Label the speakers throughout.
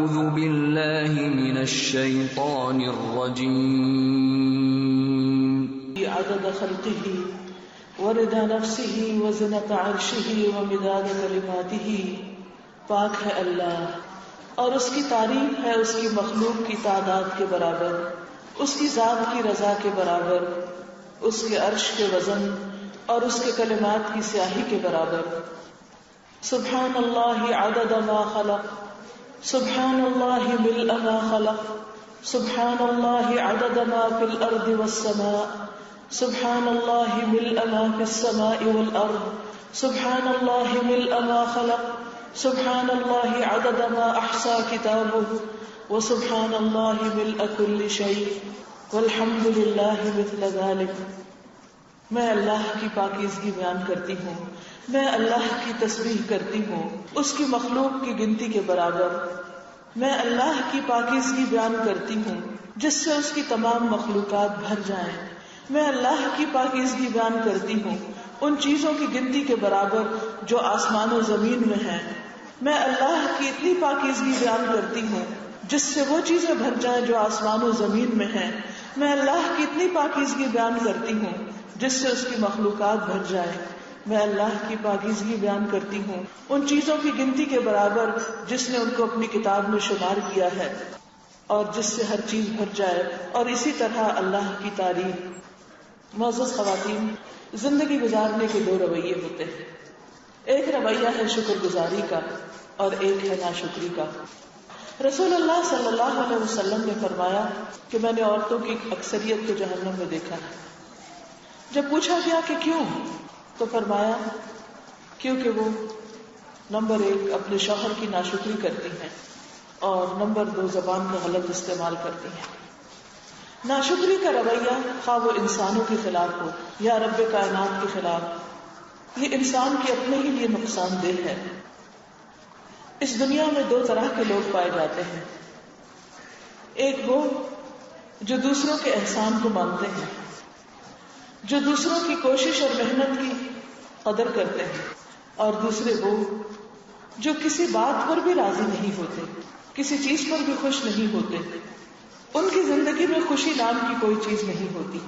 Speaker 1: أعوذ بالله من الشيطان الرجيم
Speaker 2: عدد خلقه ورضا نفسه وزنة عرشه ومداد كلماته۔ پاک ہے اللہ اور اس کی تعریف ہے اس کی مخلوق کی تعداد کے برابر، اس کی ذات کی رضا کے برابر، اس کے عرش کے وزن اور اس کے کلمات کی سیاہی کے برابر۔ سبحان اللہ عدد ما خلق، سبحان اللہ ملء ما خلق، سبحان اللہ عدد ما فی الارض والسماء، سبحان اللہ ملء ما فی السماء والارض، سبحان اللہ ملء ما خلق، سبحان اللہ عدد ما احصى کتابہ، وسبحان اللہ ملء کل شیء، والحمد للہ مثل ذلک۔ میں اللہ کی پاکیزگی بیان کرتی ہوں، میں اللہ کی تسبیح کرتی ہوں اس کی مخلوق کی گنتی کے برابر۔ میں اللہ کی پاکیزگی بیان کرتی ہوں جس سے اس کی تمام مخلوقات بھر جائیں۔ میں اللہ کی پاکیزگی بیان کرتی ہوں ان چیزوں کی گنتی کے برابر جو آسمان و زمین میں ہیں۔ میں اللہ کی اتنی پاکیزگی بیان کرتی ہوں جس سے وہ چیزیں بھر جائیں جو آسمان و زمین میں ہیں۔ میں اللہ کی اتنی پاکیزگی بیان کرتی ہوں جس سے اس کی مخلوقات بھر جائے۔ میں اللہ کی پاکیزگی بیان کرتی ہوں ان چیزوں کی گنتی کے برابر جس نے ان کو اپنی کتاب میں شمار کیا ہے اور جس سے ہر چیز بھر جائے، اور اسی طرح اللہ کی تعریف۔ معزز خواتین، زندگی گزارنے کے دو رویے ہوتے ہیں، ایک رویہ ہے شکر گزاری کا اور ایک ہے ناشکری کا۔ رسول اللہ صلی اللہ علیہ وسلم نے فرمایا کہ میں نے عورتوں کی اکثریت کو جہنم میں دیکھا ہے۔ جب پوچھا گیا کہ کیوں، تو فرمایا کیونکہ وہ نمبر 1 اپنے شوہر کی ناشکری کرتی ہیں اور نمبر 2 زبان کا غلط استعمال کرتی ہیں۔ ناشکری کا رویہ خواہ وہ انسانوں کے خلاف ہو یا رب کائنات کے خلاف، یہ انسان کے اپنے ہی لیے نقصان دہ ہے۔ اس دنیا میں 2 طرح کے لوگ پائے جاتے ہیں، ایک وہ جو دوسروں کے احسان کو مانتے ہیں، جو دوسروں کی کوشش اور محنت کی قدر کرتے ہیں، اور دوسرے وہ جو کسی بات پر بھی راضی نہیں ہوتے، کسی چیز پر بھی خوش نہیں ہوتے، ان کی زندگی میں خوشی نام کی کوئی چیز نہیں ہوتی۔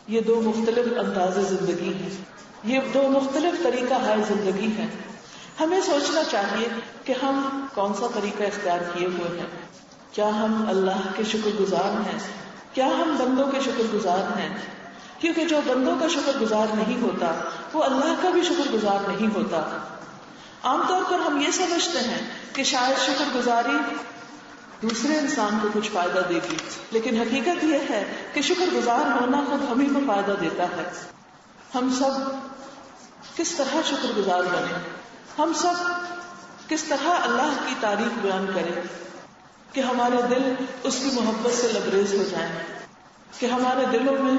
Speaker 2: یہ 2 مختلف انداز زندگی ہیں، یہ 2 مختلف طریقہ ہے زندگی ہے۔ ہمیں سوچنا چاہیے کہ ہم کون سا طریقہ اختیار کیے ہوئے ہیں۔ کیا ہم اللہ کے شکر گزار ہیں؟ کیا ہم بندوں کے شکر گزار ہیں؟ کیونکہ جو بندوں کا شکر گزار نہیں ہوتا وہ اللہ کا بھی شکر گزار نہیں ہوتا۔ عام طور پر ہم یہ سمجھتے ہیں کہ شاید شکر گزاری دوسرے انسان کو کچھ فائدہ دے گی، لیکن حقیقت یہ ہے کہ شکر گزار ہونا خود ہمیں کو فائدہ دیتا ہے۔ ہم سب کس طرح شکر گزار بنیں، ہم سب کس طرح اللہ کی تعریف بیان کریں کہ ہمارے دل اس کی محبت سے لبریز ہو جائیں، کہ ہمارے دلوں میں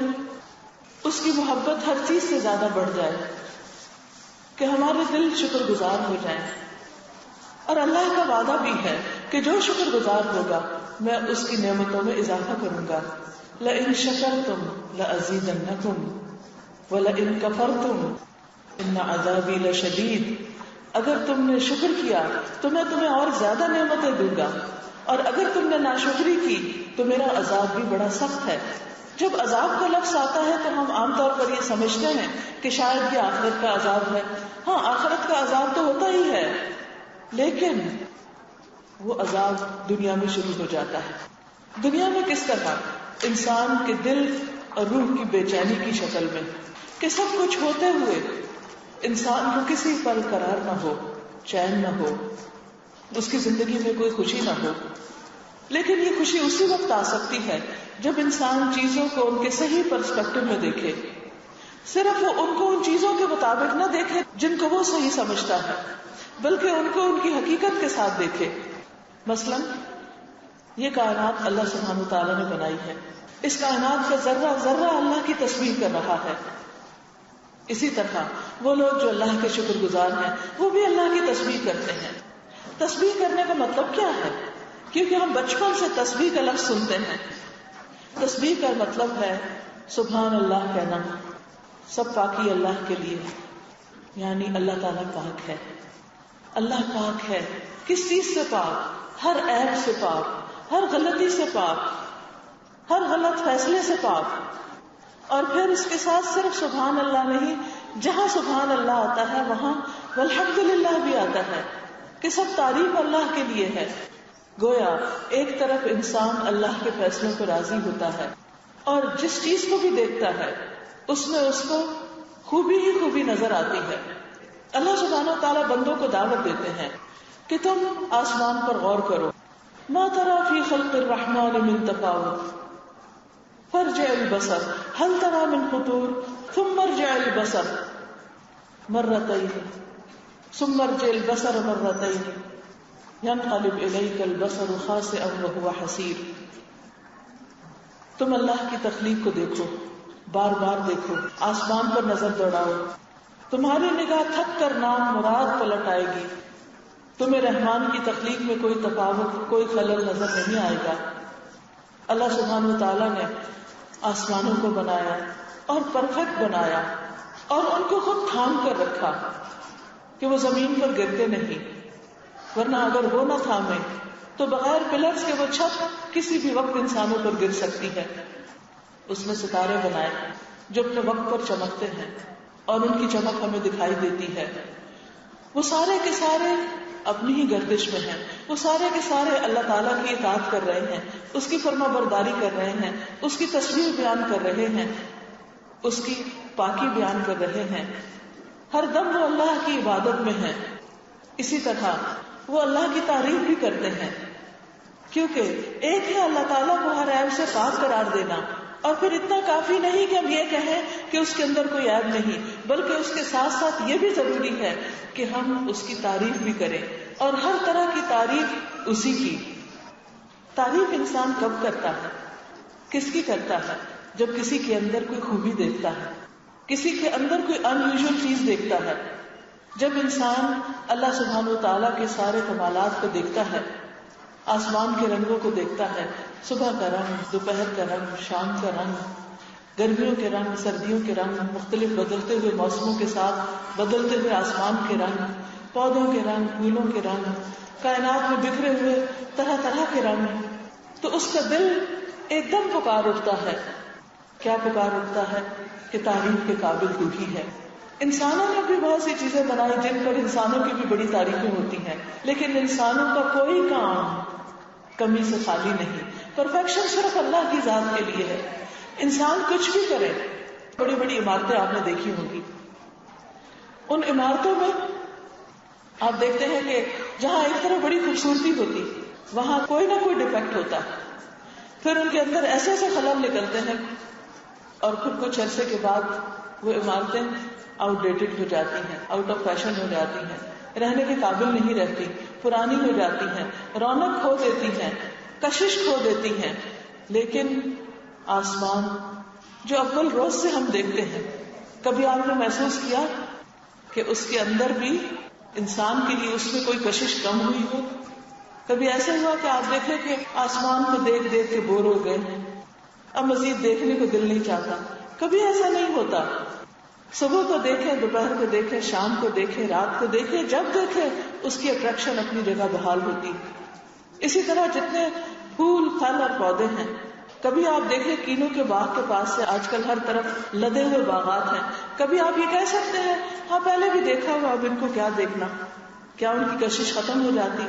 Speaker 2: اس کی محبت ہر چیز سے زیادہ بڑھ جائے، کہ ہمارے دل شکر گزار ہو جائیں۔ اور اللہ کا وعدہ بھی ہے کہ جو شکر گزار ہوگا میں اس کی نعمتوں میں اضافہ کروں گا۔ لَإِن شَكَرْتُمْ لَأَزِيدَنَّكُمْ وَلَإِن كَفَرْتُمْ إِنَّ عَذَابِي لَشَدِيدٌ۔ اگر تم نے شکر کیا تو میں تمہیں اور زیادہ نعمتیں دوں گا، اور اگر تم نے ناشکری کی تو میرا عذاب بھی بڑا سخت ہے۔ جب عذاب کا لفظ آتا ہے تو ہم عام طور پر یہ سمجھتے ہیں کہ شاید یہ آخرت کا عذاب ہے۔ ہاں، آخرت کا عذاب تو ہوتا ہی ہے، لیکن وہ عذاب دنیا میں شروع ہو جاتا ہے۔ دنیا میں کس طرح؟ انسان کے دل اور روح کی بے چینی کی شکل میں، کہ سب کچھ ہوتے ہوئے انسان کو کسی پل قرار نہ ہو، چین نہ ہو، اس کی زندگی میں کوئی خوشی نہ ہو۔ لیکن یہ خوشی اسی وقت آ سکتی ہے جب انسان چیزوں کو ان کے صحیح پرسپیکٹو میں دیکھے، صرف وہ ان کو ان چیزوں کے مطابق نہ دیکھے جن کو وہ صحیح سمجھتا ہے، بلکہ ان کو ان کی حقیقت کے ساتھ دیکھے۔ مثلا یہ کائنات اللہ سبحانہ وتعالیٰ نے بنائی ہے، اس کائنات کا ذرہ ذرہ اللہ کی تسبیح کر رہا ہے۔ اسی طرح وہ لوگ جو اللہ کے شکر گزار ہیں وہ بھی اللہ کی تسبیح کرتے ہیں۔ تسبیح کرنے کا مطلب کیا ہے؟ کیونکہ ہم بچپن سے تسبیح کا لفظ سنتے ہیں۔ تسبیح کا مطلب ہے سبحان اللہ کہنا، سب پاکی اللہ کے لیے، یعنی اللہ تعالیٰ پاک ہے، اللہ پاک ہے۔ کس چیز سے پاک؟ ہر سے پاک, ہر غلطی سے پاک, ہر غلط فیصلے سے پاک. اور پھر اس کے ساتھ صرف سبحان اللہ نہیں, جہاں سبحان اللہ آتا ہے وہاں والحمدللہ بھی آتا ہے کہ سب تعریف اللہ کے لیے ہے. گویا ایک طرف انسان اللہ کے فیصلوں پر راضی ہوتا ہے اور جس چیز کو بھی دیکھتا ہے اس میں اس کو خوبی ہی خوبی نظر آتی ہے. اللہ سبحانہ و تعالیٰ بندوں کو دعوت دیتے ہیں کہ تم آسمان پر غور کرو. ما تری فی خلق الرحمن من تفاوت فارجع البصر هل تری من فطور ثم ارجع البصر مرتين ثم ارجع البصر مرتين ينقلب إليك البصر خاسئا وهو حسير. تم اللہ کی تخلیق کو دیکھو, بار بار دیکھو, آسمان پر نظر دوڑاؤ, تمہاری نگاہ تھک کر نام مراد پلٹ آئے گی. تمہیں رحمان کی تخلیق میں کوئی تفاوت, کوئی خلل نظر نہیں آئے گا. اللہ سبحانہ و تعالیٰ نے آسمانوں کو بنایا اور پرفیکٹ بنایا اور ان کو خود تھام کر رکھا کہ وہ زمین پر گرتے نہیں, ورنہ اگر وہ نہ تھامے تو بغیر پلرز کے وہ چھت کسی بھی وقت انسانوں پر گر سکتی ہے. اس نے ستارے بنائے جو اپنے وقت پر چمکتے ہیں اور ان کی چمک ہمیں دکھائی دیتی ہے. وہ سارے کے سارے اپنی ہی گردش میں ہیں, وہ سارے کے سارے اللہ تعالیٰ کی اطاعت کر رہے ہیں, اس کی فرما برداری کر رہے ہیں, اس کی تصویر بیان کر رہے ہیں, اس کی پاکی بیان کر رہے ہیں. ہر دم وہ اللہ کی عبادت میں ہیں. اسی طرح وہ اللہ کی تعریف بھی کرتے ہیں, کیونکہ ایک ہے اللہ تعالیٰ کو ہر عیب سے پاک قرار دینا, اور پھر اتنا کافی نہیں کہ ہم یہ کہیں کہ اس کے اندر کوئی عیب نہیں, بلکہ اس کے ساتھ ساتھ یہ بھی ضروری ہے کہ ہم اس کی تعریف بھی کریں, اور ہر طرح کی تعریف اسی کی. تعریف انسان کب کرتا ہے, کس کی کرتا ہے؟ جب کسی کے اندر کوئی خوبی دیکھتا ہے, کسی کے اندر کوئی ان یوزول چیز دیکھتا ہے. جب انسان اللہ سبحانہ و تعالیٰ کے سارے کمالات کو دیکھتا ہے, آسمان کے رنگوں کو دیکھتا ہے, صبح کا رنگ, دوپہر کا رنگ, شام کا رنگ, گرمیوں کے رنگ, سردیوں کے رنگ, مختلف بدلتے ہوئے موسموں کے ساتھ بدلتے ہوئے آسمان کے رنگ, پودوں کے رنگ, پھولوں کے رنگ, کائنات میں بکھرے ہوئے طرح طرح کے رنگ, تو اس کا دل ایک دم پکار اٹھتا ہے. کیا پکار اٹھتا ہے؟ کہ تعریف کے قابل تو ہی ہے. انسانوں نے بھی بہت سی چیزیں بنائی جن پر انسانوں کی بھی بڑی تعریفیں ہوتی ہیں, لیکن انسانوں کا کوئی کام کمی سے خالی نہیں. پرفیکشن صرف اللہ کی ذات کے لیے ہے. انسان کچھ بھی کرے, بڑی بڑی عمارتیں آپ نے دیکھی ہوں گی, ان عمارتوں میں آپ دیکھتے ہیں کہ جہاں ایک طرف بڑی خوبصورتی ہوتی وہاں کوئی نہ کوئی ڈیفیکٹ ہوتا, پھر ان کے اندر ایسے ایسے خلل نکلتے ہیں, اور پھر کچھ عرصے کے بعد وہ عمارتیں آؤٹ ڈیٹڈ ہو جاتی ہیں, آؤٹ آف فیشن ہو جاتی ہیں, رہنے کے قابل نہیں رہتی, پرانی ہو جاتی ہیں, رونق کھو دیتی ہیں, کشش کھو دیتی ہیں. لیکن آسمان جو اول روز سے ہم دیکھتے ہیں, کبھی آپ نے محسوس کیا کہ اس کے اندر بھی انسان کے لیے اس میں کوئی کشش کم ہوئی ہو؟ کبھی ایسا ہوا کہ آپ دیکھیں کہ آسمان کو دیکھ دیکھ کے بور ہو گئے ہیں, اب مزید دیکھنے کو دل نہیں چاہتا؟ کبھی ایسا نہیں ہوتا. صبح کو دیکھیں, دوپہر کو دیکھیں, شام کو دیکھیں, رات کو دیکھیں, جب دیکھیں اس کی اٹریکشن اپنی جگہ بحال ہوتی. اسی طرح جتنے پھول, پھل اور پودے ہیں, کبھی آپ دیکھیں کینوں کے باغ کے پاس سے آج کل ہر طرف لدے ہوئے باغات ہیں, کبھی آپ یہ کہہ سکتے ہیں ہاں پہلے بھی دیکھا ہوا, اب ان کو کیا دیکھنا؟ کیا ان کی کشش ختم ہو جاتی؟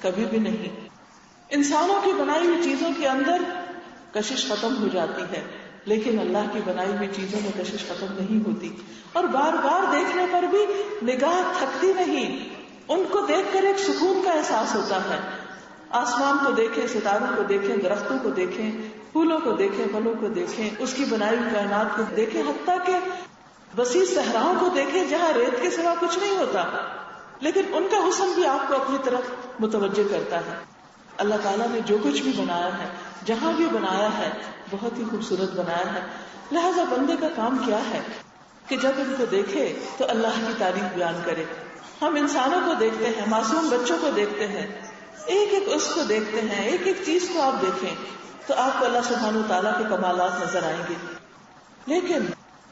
Speaker 2: کبھی بھی نہیں. انسانوں کی بنائی ہوئی چیزوں کے اندر کشش ختم ہو جاتی ہے, لیکن اللہ کی بنائی ہوئی چیزوں میں کشش ختم نہیں ہوتی, اور بار بار دیکھنے پر بھی نگاہ تھکتی نہیں. ان کو دیکھ کر ایک سکون کا احساس ہوتا ہے. آسمان کو دیکھیں, ستاروں کو دیکھیں, درختوں کو دیکھیں, پھولوں کو دیکھیں, پھلوں کو دیکھیں, اس کی بنائی ہوئی کائنات کو دیکھیں, حتیٰ کہ وسیع صحراؤں کو دیکھیں جہاں ریت کے سوا کچھ نہیں ہوتا, لیکن ان کا حسن بھی آپ کو اپنی طرف متوجہ کرتا ہے. اللہ تعالیٰ نے جو کچھ بھی بنایا ہے, جہاں بھی بنایا ہے, بہت ہی خوبصورت بنایا ہے. لہذا بندے کا کام کیا ہے کہ جب ان کو دیکھے تو اللہ کی تعریف بیان کرے. ہم انسانوں کو دیکھتے ہیں, معصوم بچوں کو دیکھتے ہیں, ایک ایک اس کو دیکھتے ہیں, ایک ایک چیز کو آپ دیکھیں تو آپ کو اللہ سبحانہ و تعالیٰ کے کمالات نظر آئیں گے. لیکن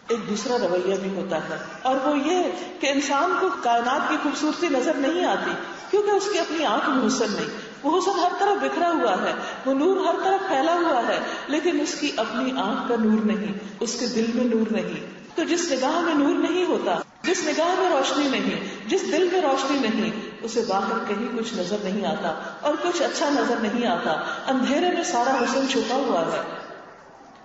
Speaker 2: ایک دوسرا رویہ بھی ہوتا ہے, اور وہ یہ کہ انسان کو کائنات کی خوبصورتی نظر نہیں آتی کیونکہ اس کی اپنی آنکھ میں حسن نہیں. وہ حسن ہر طرف بکھرا ہوا ہے، وہ نور ہر طرف پھیلا ہوا ہے، لیکن اس کی اپنی آنکھ کا نور نہیں، اس کے دل میں نور نہیں. تو جس نگاہ میں نور نہیں ہوتا، جس نگاہ میں روشنی نہیں، جس دل میں روشنی نہیں، اسے باہر کہیں کچھ نظر نہیں آتا اور کچھ اچھا نظر نہیں آتا. اندھیرے میں سارا حسن چھپا ہوا ہے.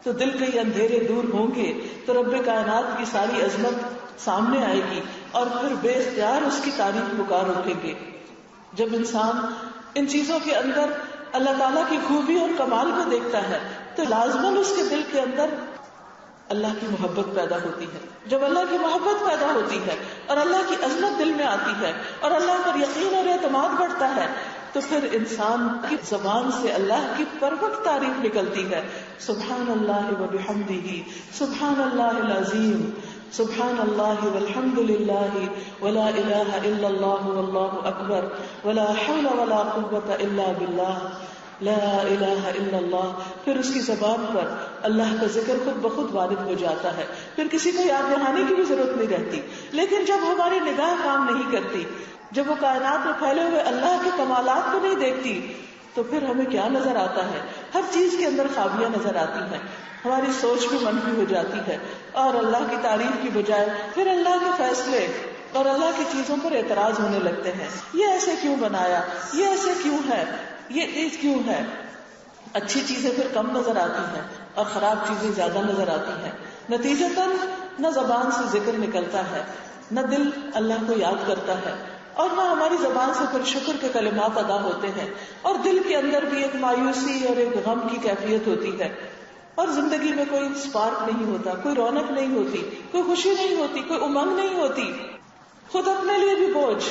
Speaker 2: تو دل کے یہ اندھیرے دور ہوں گے تو رب کائنات کی ساری عظمت سامنے آئے گی اور پھر بے اختیار اس کی تعریف پکار اٹھیں گے. جب انسان ان چیزوں کے اندر اللہ تعالیٰ کی خوبی اور کمال کو دیکھتا ہے تو لازماً اس کے دل کے اندر اللہ کی محبت پیدا ہوتی ہے. جب اللہ کی محبت پیدا ہوتی ہے اور اللہ کی عظمت دل میں آتی ہے اور اللہ پر یقین اور اعتماد بڑھتا ہے تو پھر انسان کی زبان سے اللہ کی پرفیکٹ تعریف نکلتی ہے. سبحان اللہ و بحمدہ، سبحان اللہ العظیم، سبحان اللہ والحمد للہ ولا الہ الا اللہ واللہ اکبر ولا حول ولا قوة الا باللہ لا الہ الا اللہ. پھر اس کی زبان پر اللہ کا ذکر خود بخود وارد ہو جاتا ہے، پھر کسی کو یاد دہانے کی بھی ضرورت نہیں رہتی. لیکن جب ہماری نگاہ کام نہیں کرتی، جب وہ کائنات میں پھیلے ہوئے اللہ کے کمالات کو نہیں دیکھتی تو پھر ہمیں کیا نظر آتا ہے؟ ہر چیز کے اندر خامیاں نظر آتی ہیں، ہماری سوچ بھی منفی ہو جاتی ہے اور اللہ کی تعریف کی بجائے پھر اللہ کے فیصلے اور اللہ کی چیزوں پر اعتراض ہونے لگتے ہیں. یہ ایسے کیوں بنایا، یہ ایسے کیوں ہے، یہ چیز کیوں ہے. اچھی چیزیں پھر کم نظر آتی ہیں اور خراب چیزیں زیادہ نظر آتی ہیں. نتیجتاً نہ زبان سے ذکر نکلتا ہے، نہ دل اللہ کو یاد کرتا ہے، اور نہ ہماری زبان سے پھر شکر کے کلمات ادا ہوتے ہیں، اور دل کے اندر بھی ایک مایوسی اور ایک غم کی کیفیت ہوتی ہے، اور زندگی میں کوئی سپارک نہیں ہوتا، کوئی رونق نہیں ہوتی، کوئی خوشی نہیں ہوتی، کوئی امنگ نہیں ہوتی. خود اپنے لیے بھی بوجھ،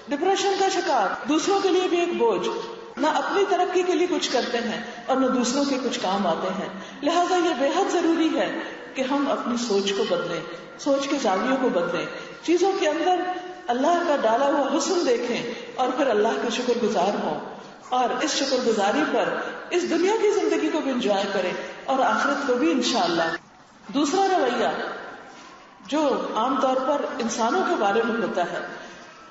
Speaker 2: ڈپریشن کا شکار، دوسروں کے لیے بھی ایک بوجھ. نہ اپنی ترقی کے لیے کچھ کرتے ہیں اور نہ دوسروں کے کچھ کام آتے ہیں. لہذا یہ بے حد ضروری ہے کہ ہم اپنی سوچ کو بدلیں، سوچ کے زاویوں کو بدلیں، چیزوں کے اندر اللہ کا ڈالا ہوا حسن دیکھیں اور پھر اللہ کے شکر گزار ہوں، اور اس شکر گزاری پر اس دنیا کی زندگی کو بھی انجوائے کریں اور آخرت کو بھی انشاءاللہ. دوسرا رویہ جو عام طور پر انسانوں کے بارے میں ہوتا ہے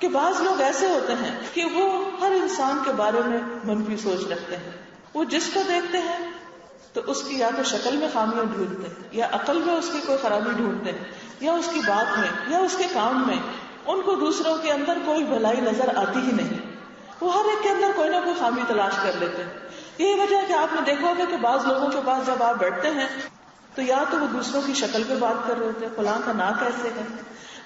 Speaker 2: کہ بعض لوگ ایسے ہوتے ہیں کہ وہ ہر انسان کے بارے میں منفی سوچ رکھتے ہیں. وہ جس کو دیکھتے ہیں تو اس کی یا تو شکل میں خامیاں ڈھونڈتے ہیں، یا عقل میں اس کی کوئی خرابی ڈھونڈتے ہیں، یا اس کی بات میں، یا اس کے کام میں. ان کو دوسروں کے اندر کوئی بھلائی نظر آتی ہی نہیں، وہ ہر ایک کے اندر کوئی نہ کوئی خامی تلاش کر لیتے ہیں. یہی وجہ ہے کہ آپ نے دیکھا ہوگا کہ بعض لوگوں کے پاس جب آپ بیٹھتے ہیں تو یا تو وہ دوسروں کی شکل پہ بات کر رہے ہوتے ہیں، فلاں کا ناک ایسے ہے،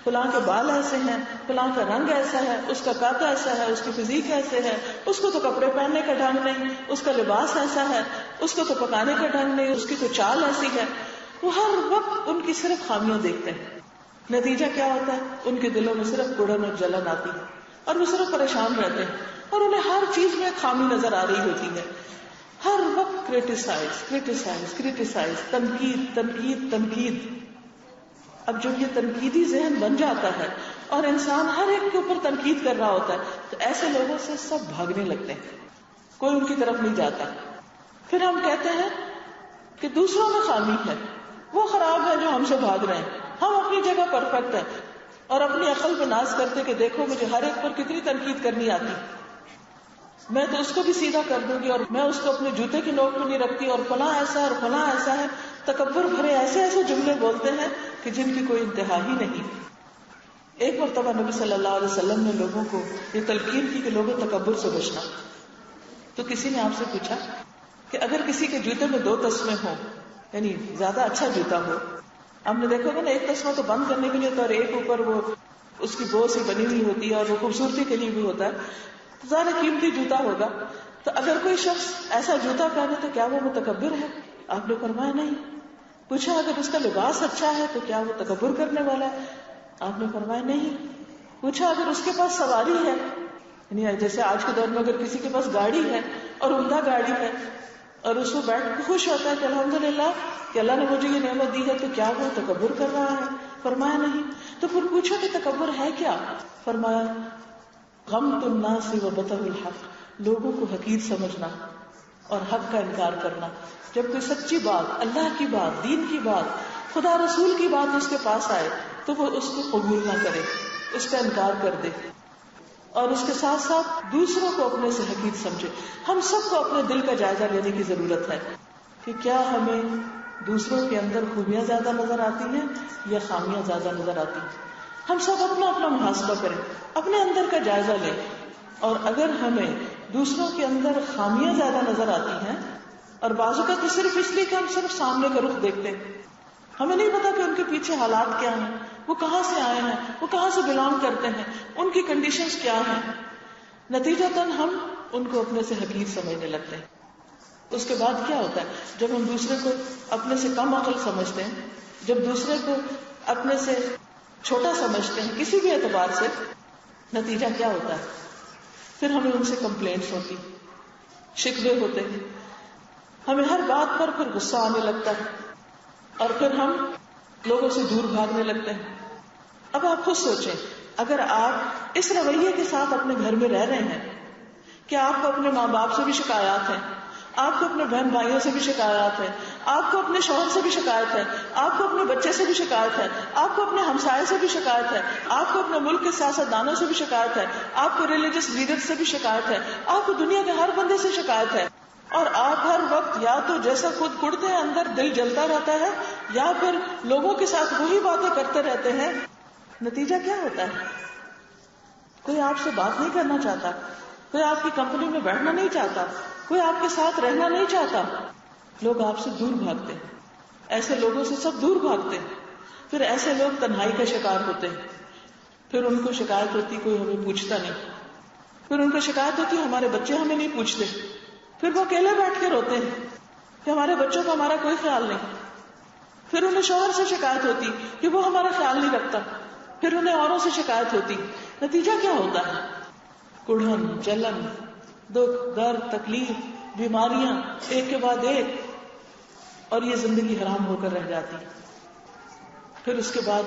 Speaker 2: فلاں کے بال ایسے ہیں، فلاں کا رنگ ایسا ہے، اس کا قد ایسا ہے، اس کی فزیک ایسے ہے، اس کو تو کپڑے پہننے کا ڈھنگ نہیں، اس کا لباس ایسا ہے، اس کو تو پکانے کا ڈھنگ نہیں، اس کی تو چال ایسی ہے. وہ ہر وقت ان کی صرف خامیاں دیکھتے ہیں. نتیجہ کیا ہوتا ہے؟ ان کے دلوں میں صرف گڑن اور جلن آتی ہے اور وہ صرف پریشان رہتے ہیں اور انہیں ہر چیز میں خامی نظر آ رہی ہوتی ہے. ہر وقت کریٹیسائز کریٹیسائز کریٹیسائز، تنقید تنقید تنقید. اب جب یہ تنقیدی ذہن بن جاتا ہے اور انسان ہر ایک کے اوپر تنقید کر رہا ہوتا ہے تو ایسے لوگوں سے سب بھاگنے لگتے ہیں، کوئی ان کی طرف نہیں جاتا. پھر ہم کہتے ہیں کہ دوسروں میں خامی ہے، وہ خراب ہے جو ہم سے بھاگ رہے ہیں، ہم اپنی جگہ پرفیکٹ ہیں، اور اپنی عقل پہ ناز کرتے کہ دیکھو مجھے ہر ایک پر کتنی تنقید کرنی آتی، میں تو اس کو بھی سیدھا کر دوں گی اور میں اس کو اپنے جوتے کی نوک میں نہیں رکھتی، اور فلاں ایسا ہے اور فلاں ایسا ہے. تکبر بھرے ایسے ایسے جملے بولتے ہیں کہ جن کی کوئی انتہا ہی نہیں. ایک مرتبہ نبی صلی اللہ علیہ وسلم نے لوگوں کو یہ تلقین کی کہ لوگوں تکبر سے بچنا. تو کسی نے آپ سے پوچھا کہ اگر کسی کے جوتے میں 2 تسمے ہوں، یعنی زیادہ اچھا جوتا ہو، ہم نے دیکھا نا ایک تسمہ تو بند کرنے کے لیے ہوتا ہے اور ایک اوپر وہ اس کی بو سے بنی ہوئی ہوتی ہے اور وہ خوبصورتی کے لیے بھی ہوتا ہے، تو زیادہ قیمتی جوتا ہوگا. تو اگر کوئی شخص ایسا جوتا پہنے تو کیا وہ متکبر ہے؟ آپ نے فرمایا نہیں. پوچھا اگر اس کا لباس اچھا ہے تو کیا وہ تکبر کرنے والا ہے؟ آپ نے فرمایا نہیں. پوچھا اگر اس کے پاس سواری ہے، یعنی جیسے آج کے دور میں اگر کسی کے پاس گاڑی ہے اور عمدہ گاڑی ہے اور اس کو بیٹھ کے خوش ہوتا ہے کہ الحمدللہ کہ اللہ نے مجھے یہ نعمت دی ہے، تو کیا وہ تکبر کر رہا ہے؟ فرمایا نہیں. تو پھر پوچھا کہ تکبر ہے کیا؟ فرمایا غمط الناس وبطر الحق، لوگوں کو حقیر سمجھنا اور حق کا انکار کرنا. جب کوئی سچی بات، اللہ کی بات، دین کی بات، خدا رسول کی بات اس کے پاس آئے تو وہ اس کو قبول نہ کرے، اس کا انکار کر دے. اور اس کے ساتھ ساتھ دوسروں کو اپنے سے حقیر سمجھے. ہم سب کو اپنے دل کا جائزہ لینے کی ضرورت ہے کہ کیا ہمیں دوسروں کے اندر خوبیاں زیادہ نظر آتی ہیں یا خامیاں زیادہ نظر آتی ہیں. ہم سب اپنا اپنا محاسبہ کریں, اپنے اندر کا جائزہ لیں, اور اگر ہمیں دوسروں کے اندر خامیاں زیادہ نظر آتی ہیں, اور بعض اوقات تو صرف اس لیے کہ ہم صرف سامنے کا رخ دیکھتے ہیں, ہمیں نہیں پتا کہ ان کے پیچھے حالات کیا ہیں, وہ کہاں سے آئے ہیں, وہ کہاں سے بلانگ کرتے ہیں, ان کی کنڈیشنز کیا ہیں, نتیجتاً ہم ان کو اپنے سے حقیر سمجھنے لگتے ہیں. اس کے بعد کیا ہوتا ہے, جب ہم دوسرے کو اپنے سے کم عقل سمجھتے ہیں, جب دوسرے کو اپنے سے چھوٹا سمجھتے ہیں کسی بھی اعتبار سے, نتیجہ کیا ہوتا ہے, پھر ہمیں ان سے کمپلینٹس ہوتی, شکوے ہوتے ہیں, ہمیں ہر بات پر پھر غصہ آنے لگتا ہے, اور پھر ہم لوگوں سے دور بھاگنے لگتے ہیں. اب آپ خود سوچیں, اگر آپ اس رویے کے ساتھ اپنے گھر میں رہ رہے ہیں کہ آپ کو اپنے ماں باپ سے بھی شکایات ہیں, آپ کو اپنے بہن بھائیوں سے بھی شکایات ہے, آپ کو اپنے شوہر سے بھی شکایت ہے, آپ کو اپنے بچے سے بھی شکایت ہے, آپ کو اپنے ہمسائے سے بھی شکایت ہے, آپ کو اپنے ملک کے سیاستدانوں سے بھی شکایت ہے, آپ کو ریلیجس لیڈر سے بھی شکایت ہے, آپ کو دنیا کے ہر بندے سے شکایت ہے, اور آپ ہر وقت یا تو جیسا خود کڑتے ہیں اندر دل جلتا رہتا ہے, یا پھر لوگوں کے ساتھ وہی باتیں کرتے رہتے ہیں. نتیجہ کیا ہوتا ہے, کوئی آپ سے بات نہیں کرنا چاہتا, کوئی آپ کی کمپنی میں بیٹھنا نہیں چاہتا, کوئی آپ کے ساتھ رہنا نہیں چاہتا, لوگ آپ سے دور بھاگتے ہیں. ایسے لوگوں سے سب دور بھاگتے ہیں. پھر ایسے لوگ تنہائی کا شکار ہوتے ہیں, پھر ان کو شکایت ہوتی کوئی ہمیں پوچھتا نہیں, پھر ان کو شکایت ہوتی ہمارے بچے ہمیں نہیں پوچھتے, پھر وہ اکیلے بیٹھ کے روتے ہیں کہ ہمارے بچوں کا ہمارا کوئی خیال نہیں, پھر انہیں شوہر سے شکایت ہوتی کہ وہ ہمارا خیال نہیں رکھتا, پھر انہیں اوروں سے شکایت ہوتی. نتیجہ کیا ہوتا ہے, کڑھن, جلن, دکھ, درد, تکلیف, بیماریاں ایک کے بعد ایک, اور یہ زندگی حرام ہو کر رہ جاتی. پھر اس کے بعد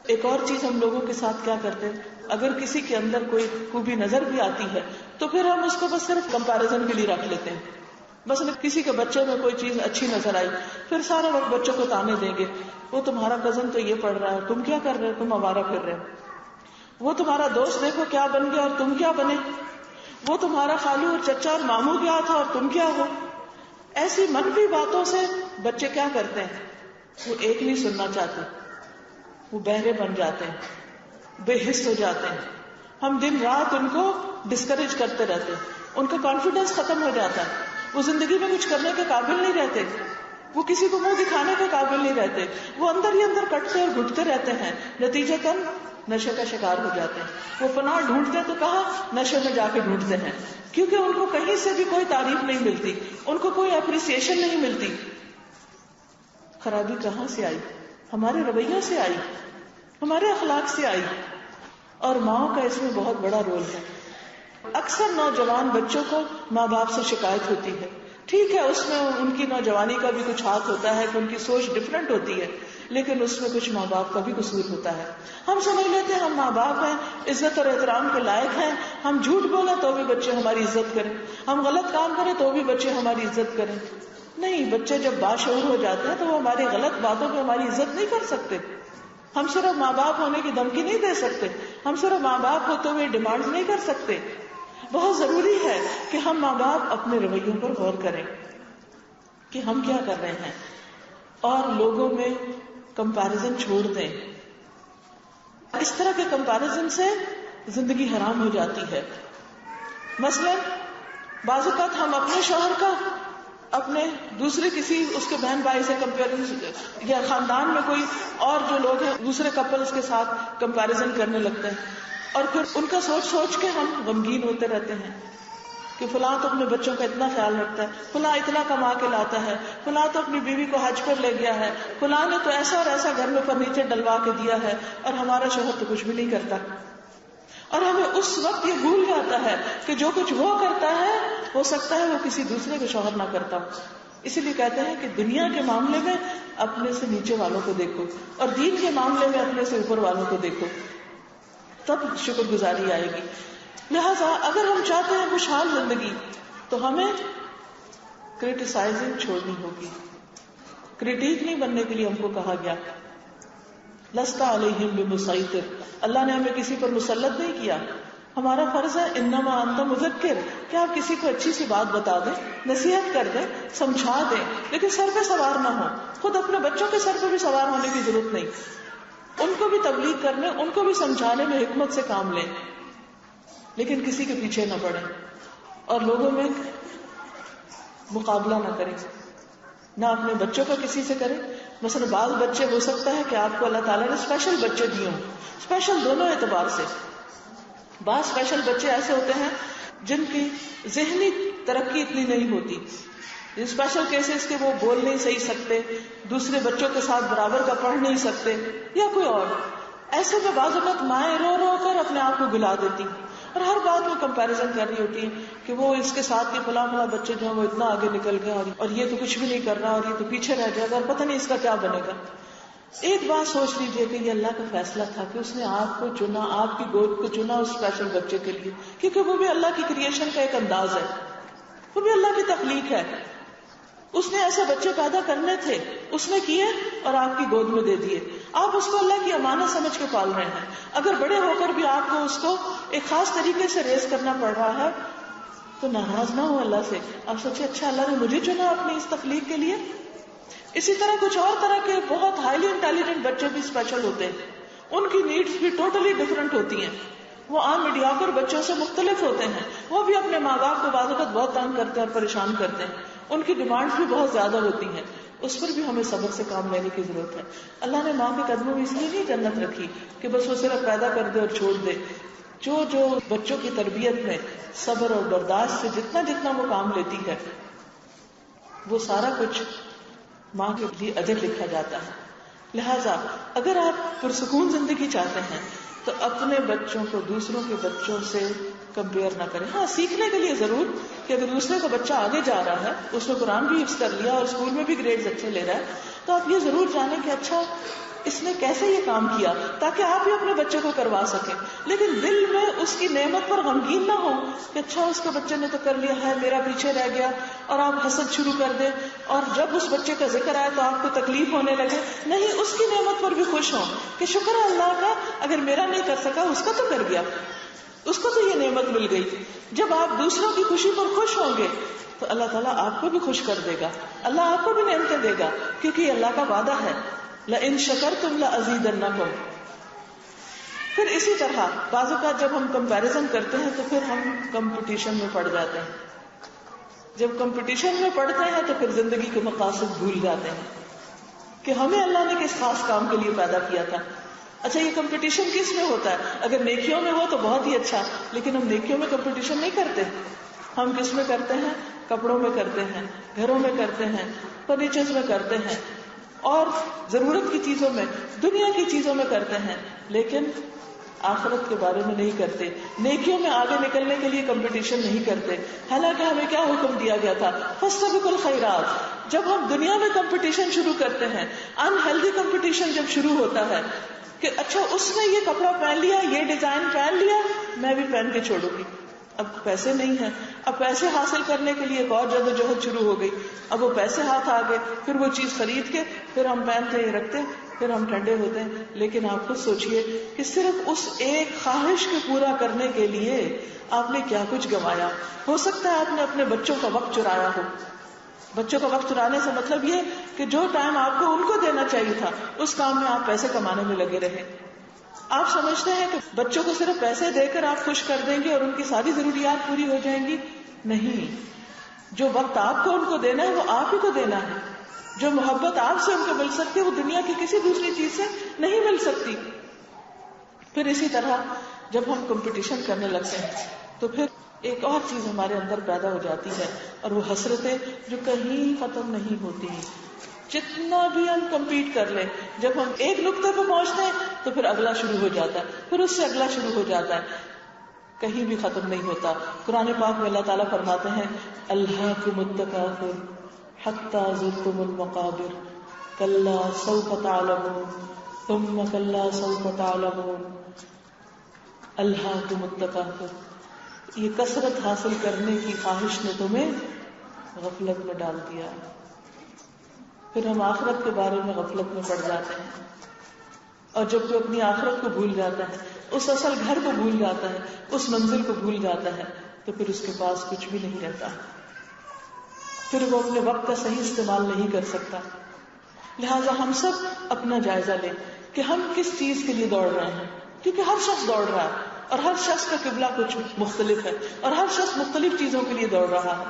Speaker 2: ایک اور چیز ہم لوگوں کے ساتھ کیا کرتے ہیں, اگر کسی کے اندر کوئی خوبی نظر بھی آتی ہے تو پھر ہم اس کو بس صرف کمپیریزن کے لیے رکھ لیتے ہیں. بس کسی کے بچے میں کوئی چیز اچھی نظر آئی, پھر سارا وقت بچوں کو تانے دیں گے, وہ تمہارا کزن تو یہ پڑھ رہا ہے, تم کیا کر رہے ہو, تم آوارہ پھر رہے ہو, وہ تمہارا دوست دیکھو کیا بن گیا اور تم کیا بنے, وہ تمہارا خالو اور چچا اور ماموں کیا تھا اور تم کیا ہو. ایسی منفی باتوں سے بچے کیا کرتے ہیں, وہ ایک نہیں سننا چاہتے, وہ بہرے بن جاتے ہیں, بے حس ہو جاتے ہیں. ہم دن رات ان کو ڈسکریج کرتے رہتے ہیں, ان کا کانفیڈنس ختم ہو جاتا ہے, وہ زندگی میں کچھ کرنے کے قابل نہیں رہتے, وہ کسی کو منہ دکھانے کے قابل نہیں رہتے, وہ اندر ہی اندر کٹتے اور گھٹتے رہتے ہیں. نتیجتاً نشے کا شکار ہو جاتے ہیں. وہ پناہ ڈھونڈتے تو کہاں, نشے میں جا کے ڈھونڈتے ہیں, کیونکہ ان کو کہیں سے بھی کوئی تعریف نہیں ملتی, ان کو کوئی اپریسیشن نہیں ملتی. خرابی کہاں سے آئی, ہمارے رویوں سے آئی, ہمارے اخلاق سے آئی, اور ماؤں کا اس میں بہت بڑا رول ہے. اکثر نوجوان بچوں کو ماں باپ سے شکایت ہوتی ہے, ٹھیک ہے اس میں ان کی نوجوانی کا بھی کچھ ہاتھ ہوتا ہے کہ ان کی سوچ ڈفرینٹ ہوتی ہے, لیکن اس میں کچھ ماں باپ کا بھی قصور ہوتا ہے. ہم سمجھ لیتے ہیں ہم ماں باپ ہیں, عزت اور احترام کے لائق ہیں, ہم جھوٹ بولیں تو بھی بچے ہماری عزت کریں, ہم غلط کام کریں تو بھی بچے ہماری عزت کریں. نہیں, بچے جب باشعور ہو جاتے ہیں تو وہ ہماری غلط باتوں پہ ہماری عزت نہیں کر سکتے. ہم صرف ماں باپ ہونے کی دھمکی نہیں دے سکتے, ہم صرف ماں باپ ہوتے ہوئے ڈیمانڈ نہیں کر سکتے. بہت ضروری ہے کہ ہم ماں باپ اپنے رویوں پر غور کریں کہ ہم کیا کر رہے ہیں, اور لوگوں میں کمپیرزن چھوڑ دیں. اس طرح کے کمپیرزن سے زندگی حرام ہو جاتی ہے. مثلا بعض اوقات ہم اپنے شوہر کا اپنے دوسرے کسی اس کے بہن بھائی سے کمپیرزن, یا خاندان میں کوئی اور جو لوگ ہیں دوسرے کپلز کے ساتھ کمپیرزن کرنے لگتے ہیں, اور پھر ان کا سوچ سوچ کے ہم غمگین ہوتے رہتے ہیں کہ فلاں تو اپنے بچوں کا اتنا خیال رکھتا ہے, فلاں اتنا کما کے لاتا ہے, فلاں تو اپنی بیوی کو حج پر لے گیا ہے, فلاں نے تو ایسا اور ایسا گھر میں فرنیچر ڈلوا کے دیا ہے, اور ہمارا شوہر تو کچھ بھی نہیں کرتا. اور ہمیں اس وقت یہ بھول جاتا ہے کہ جو کچھ وہ کرتا ہے ہو سکتا ہے وہ کسی دوسرے کو شوہر نہ کرتا. اسی لیے کہتے ہیں کہ دنیا کے معاملے میں اپنے سے نیچے والوں کو دیکھو, اور دین کے معاملے میں اپنے سے اوپر والوں کو دیکھو, تب شکر گزاری آئے گی. لہذا اگر ہم چاہتے ہیں خوشحال زندگی تو ہمیں کرٹیسائزنگ چھوڑنی ہوگی. کریٹیک نہیں بننے کے لیے ہم کو کہا گیا. لست علیہم بمسیطر, اللہ نے ہمیں کسی پر مسلط نہیں کیا, ہمارا فرض ہے انما انت مذکر کہ آپ کسی کو اچھی سی بات بتا دیں، نصیحت کر دیں، سمجھا دیں، لیکن سر پہ سوار نہ ہو. خود اپنے بچوں کے سر پہ بھی سوار ہونے کی ضرورت نہیں. ان کو بھی تبلیغ کرنے، ان کو بھی سمجھانے میں حکمت سے کام لیں، لیکن کسی کے پیچھے نہ پڑیں اور لوگوں میں مقابلہ نہ کریں، نہ اپنے بچوں کا کسی سے کریں. مثلا بعض بچے ہو سکتا ہے کہ آپ کو اللہ تعالیٰ نے اسپیشل بچے دیے ہوں، اسپیشل دونوں اعتبار سے. بعض اسپیشل بچے ایسے ہوتے ہیں جن کی ذہنی ترقی اتنی نہیں ہوتی، اسپیشل کیسز کے وہ بول نہیں صحیح سکتے، دوسرے بچوں کے ساتھ برابر کا پڑھ نہیں سکتے یا کوئی اور. ایسے میں بعض اوقات مائیں رو رو کر اپنے آپ کو گلا دیتی اور ہر بات میں کمپیریزن کر رہی ہوتی ہے کہ وہ اس کے ساتھ کے فلاں فلاں بچے جو ہیں وہ اتنا آگے نکل گئے اور یہ تو کچھ بھی نہیں کر رہا اور یہ تو پیچھے رہ جائے گا اور پتہ نہیں اس کا کیا بنے گا. ایک بات سوچ لیجئے کہ یہ اللہ کا فیصلہ تھا کہ اس نے آپ کو چنا، آپ کی گود کو چنا اس اسپیشل بچے کے لیے، کیونکہ وہ بھی اللہ کی کریشن کا ایک انداز ہے، وہ بھی اللہ کی تخلیق ہے. اس نے ایسے بچے پیدا کرنے تھے، اس نے کیے اور آپ کی گود میں دے دیے. آپ اس کو اللہ کی امانت سمجھ کے پال رہے ہیں. اگر بڑے ہو کر بھی آپ کو اس کو ایک خاص طریقے سے ریز کرنا پڑ رہا ہے تو ناراض نہ ہو اللہ سے. آپ سوچے اچھا اللہ نے مجھے چنا اپنی اس تخلیق کے لیے. اسی طرح کچھ اور طرح کے بہت ہائیلی انٹیلیجنٹ بچے بھی اسپیشل ہوتے ہیں، ان کی نیڈز بھی ٹوٹلی ڈفرنٹ ہوتی ہیں. وہ عام میڈیاکر بچوں سے مختلف ہوتے ہیں، وہ بھی اپنے ماں باپ کو بعض اوقات بہت تنگ کرتے ہیں اور پریشان کرتے ہیں، ان کی ڈیمانڈ بھی بہت زیادہ ہوتی ہیں. اس پر بھی ہمیں صبر سے کام لینے کی ضرورت ہے. اللہ نے ماں کے قدموں میں اس لیے نہیں جنت رکھی کہ بس وہ صرف پیدا کر دے اور چھوڑ دے. جو بچوں کی تربیت میں صبر اور برداشت سے جتنا جتنا وہ کام لیتی ہے وہ سارا کچھ ماں کے لیے اجر لکھا جاتا ہے. لہذا اگر آپ پرسکون زندگی چاہتے ہیں تو اپنے بچوں کو دوسروں کے بچوں سے کمپیئر نہ کریں. ہاں سیکھنے کے لیے ضرور کہ اگر دوسرے کا بچہ آگے جا رہا ہے، اس نے قرآن بھی حفظ کر لیا اور اسکول میں بھی گریڈز اچھے لے رہا ہے، تو آپ یہ ضرور جانیں کہ اچھا اس نے کیسے یہ کام کیا، تاکہ آپ بھی اپنے بچے کو کروا سکیں. لیکن دل میں اس کی نعمت پر غمگین نہ ہو کہ اچھا اس کے بچے نے تو کر لیا ہے، میرا پیچھے رہ گیا، اور آپ حسد شروع کر دیں اور جب اس بچے کا ذکر آئے تو آپ کو تکلیف ہونے لگے. نہیں، اس کی نعمت پر بھی خوش ہوں کہ شکر ہے اللہ کا، اگر میرا نہیں کر سکا اس کا تو کر گیا، اس کو تو یہ نعمت مل گئی. جب آپ دوسروں کی خوشی پر خوش ہوں گے تو اللہ تعالیٰ آپ کو بھی خوش کر دے گا، اللہ آپ کو بھی نعمتیں دے گا، کیونکہ یہ اللہ کا وعدہ ہے لَإِن شَكَرْتُمْ لَأَزِيدَنَّكُمْ. پھر اسی طرح بعض اوقات جب ہم کمپیریزن کرتے ہیں تو پھر ہم کمپٹیشن میں پڑ جاتے ہیں. جب کمپٹیشن میں پڑتے ہیں تو پھر زندگی کے مقاصد بھول جاتے ہیں کہ ہمیں اللہ نے کس خاص کام کے لیے پیدا کیا تھا. اچھا یہ کمپٹیشن کس میں ہوتا ہے؟ اگر نیکیوں میں ہو تو بہت ہی اچھا، لیکن ہم نیکیوں میں کمپٹیشن نہیں کرتے. ہم کس میں کرتے ہیں؟ کپڑوں میں کرتے ہیں، گھروں میں کرتے ہیں، فرنیچرز میں کرتے ہیں اور ضرورت کی چیزوں میں، دنیا کی چیزوں میں کرتے ہیں، لیکن آخرت کے بارے میں نہیں کرتے. نیکیوں میں آگے نکلنے کے لیے کمپٹیشن نہیں کرتے. حالانکہ ہمیں کیا حکم دیا گیا تھا؟ فاستبقوا الخیرات. جب ہم دنیا میں کمپٹیشن شروع کرتے ہیں، انہیلدی کمپٹیشن جب شروع ہوتا ہے کہ اچھا اس نے یہ کپڑا پہن لیا، یہ ڈیزائن پہن لیا، میں بھی پہن کے چھوڑوں گی. اب پیسے نہیں ہیں، اب پیسے حاصل کرنے کے لیے ایک اور جدوجہد شروع ہو گئی. اب وہ پیسے ہاتھ آ گئے، پھر وہ چیز خرید کے پھر ہم پہنتے ہیں، رکھتے ہیں، پھر ہم ٹھنڈے ہوتے ہیں. لیکن آپ خود سوچئے کہ صرف اس ایک خواہش کو پورا کرنے کے لیے آپ نے کیا کچھ گنوایا. ہو سکتا ہے آپ نے اپنے بچوں کا وقت چرایا ہو. بچوں کا وقت چرانے سے مطلب یہ کہ جو ٹائم آپ کو ان کو دینا چاہیے تھا اس کام میں آپ پیسے کمانے میں لگے رہے. آپ سمجھتے ہیں کہ بچوں کو صرف پیسے دے کر آپ خوش کر دیں گے اور ان کی ساری ضروریات پوری ہو جائیں گی؟ نہیں. جو وقت آپ کو ان کو دینا ہے وہ آپ ہی کو دینا ہے. جو محبت آپ سے ان کو مل سکتی ہے وہ دنیا کی کسی دوسری چیز سے نہیں مل سکتی. پھر اسی طرح جب ہم کمپٹیشن کرنے لگتے ہیں تو پھر ایک اور چیز ہمارے اندر پیدا ہو جاتی ہے اور وہ حسرتیں جو کہیں ختم نہیں ہوتی. جتنا بھی ہم کمپیٹ کر لیں، جب ہم ایک نقطے پہ پہنچتے ہیں تو پھر اگلا شروع ہو جاتا ہے، پھر اس سے اگلا شروع ہو جاتا ہے، کہیں بھی ختم نہیں ہوتا. قرآن پاک میں اللہ تعالیٰ فرماتے ہیں الہاکم التکاثر حتی زرتم المقابر کلا سوف تعلمون ثم کلا سوف تعلمون. الہاکم التکاثر، یہ کثرت حاصل کرنے کی خواہش نے تمہیں غفلت میں ڈال دیا. پھر ہم آخرت کے بارے میں غفلت میں پڑ جاتے ہیں، اور جب کوئی اپنی آخرت کو بھول جاتا ہے اس اصل گھر کو بھول جاتا ہے، اس منزل کو بھول جاتا ہے، تو پھر اس کے پاس کچھ بھی نہیں رہتا، پھر وہ اپنے وقت کا صحیح استعمال نہیں کر سکتا. لہٰذا ہم سب اپنا جائزہ لیں کہ ہم کس چیز کے لیے دوڑ رہے ہیں، کیونکہ ہر شخص دوڑ رہا ہے اور ہر شخص کا قبلہ کچھ مختلف ہے اور ہر شخص مختلف چیزوں کے لیے دوڑ رہا ہے.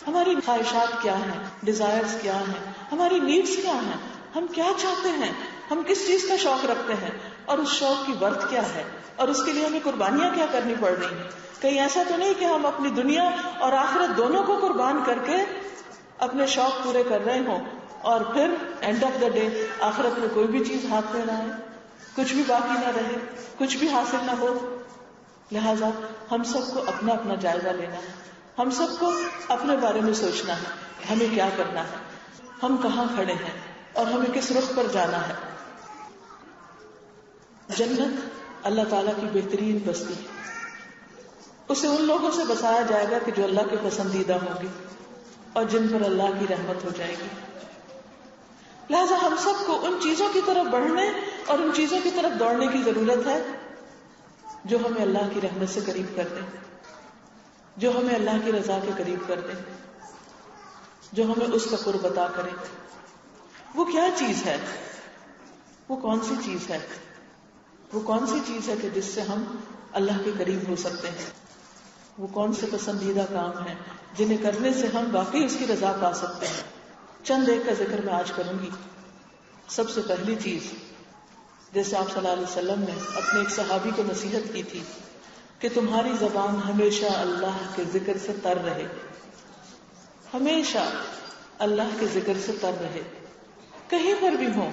Speaker 2: ہماری خواہشات کیا ہیں، ڈیزائرز کیا ہیں، ہماری نیڈز کیا ہیں، ہم کیا چاہتے ہیں، ہم کس چیز کا شوق رکھتے ہیں، اور اس شوق کی ورتھ کیا ہے، اور اس کے لیے ہمیں قربانیاں کیا کرنی پڑ رہی ہیں. کہیں ایسا تو نہیں کہ ہم اپنی دنیا اور آخرت دونوں کو قربان کر کے اپنے شوق پورے کر رہے ہوں اور پھر اینڈ آف دا ڈے آخرت میں کوئی بھی چیز ہاتھ میں نہ آئے، کچھ بھی باقی نہ رہے، کچھ بھی حاصل نہ ہو. لہٰذا ہم سب کو اپنا اپنا جائزہ لینا ہے، ہم سب کو اپنے بارے میں سوچنا ہے کہ ہمیں کیا کرنا ہے، ہم کہاں کھڑے ہیں اور ہمیں کس رخ پر جانا ہے. جنت اللہ تعالیٰ کی بہترین بستی ہے، اسے ان لوگوں سے بسایا جائے گا کہ جو اللہ کے پسندیدہ ہوں گے اور جن پر اللہ کی رحمت ہو جائے گی. لہذا ہم سب کو ان چیزوں کی طرف بڑھنے اور ان چیزوں کی طرف دوڑنے کی ضرورت ہے جو ہمیں اللہ کی رحمت سے قریب کر دیں، جو ہمیں اللہ کی رضا کے قریب کر دیں، جو ہمیں اس کا قرب عطا کرے. وہ کیا چیز ہے، وہ کون سی چیز ہے، وہ کون سی چیز ہے کہ جس سے ہم اللہ کے قریب ہو سکتے ہیں؟ وہ کون سے پسندیدہ کام ہیں جنہیں کرنے سے ہم واقعی اس کی رضا پا سکتے ہیں؟ چند ایک کا ذکر میں آج کروں گی. سب سے پہلی چیز، جیسے آپ صلی اللہ علیہ وسلم نے اپنے ایک صحابی کو نصیحت کی تھی کہ تمہاری زبان ہمیشہ اللہ کے ذکر سے تر رہے، ہمیشہ اللہ کے ذکر سے تر رہے، کہیں پر بھی ہوں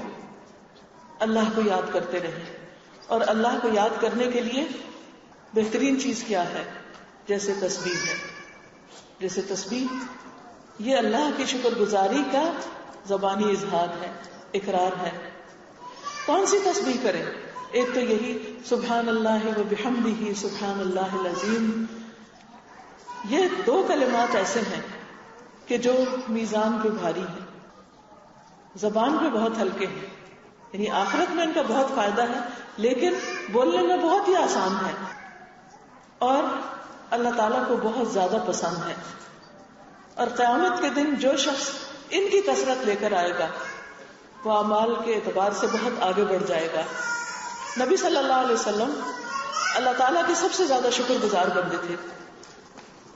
Speaker 2: اللہ کو یاد کرتے رہے. اور اللہ کو یاد کرنے کے لیے بہترین چیز کیا ہے؟ جیسے تسبیح ہے. جیسے تسبیح یہ اللہ کی شکر گزاری کا زبانی اظہار ہے، اقرار ہے. کون سی تسبیح کریں؟ ایک تو یہی سبحان اللہ و بحمدہ سبحان اللہ العظیم. یہ دو کلمات ایسے ہیں کہ جو میزان پہ بھاری ہیں، زبان پہ بہت ہلکے ہیں، یعنی آخرت میں ان کا بہت فائدہ ہے لیکن بولنے میں بہت ہی آسان ہے اور اللہ تعالیٰ کو بہت زیادہ پسند ہے. اور قیامت کے دن جو شخص ان کی کثرت لے کر آئے گا وہ اعمال کے اعتبار سے بہت آگے بڑھ جائے گا. نبی صلی اللہ علیہ وسلم اللہ تعالیٰ کے سب سے زیادہ شکر گزار بندے تھے.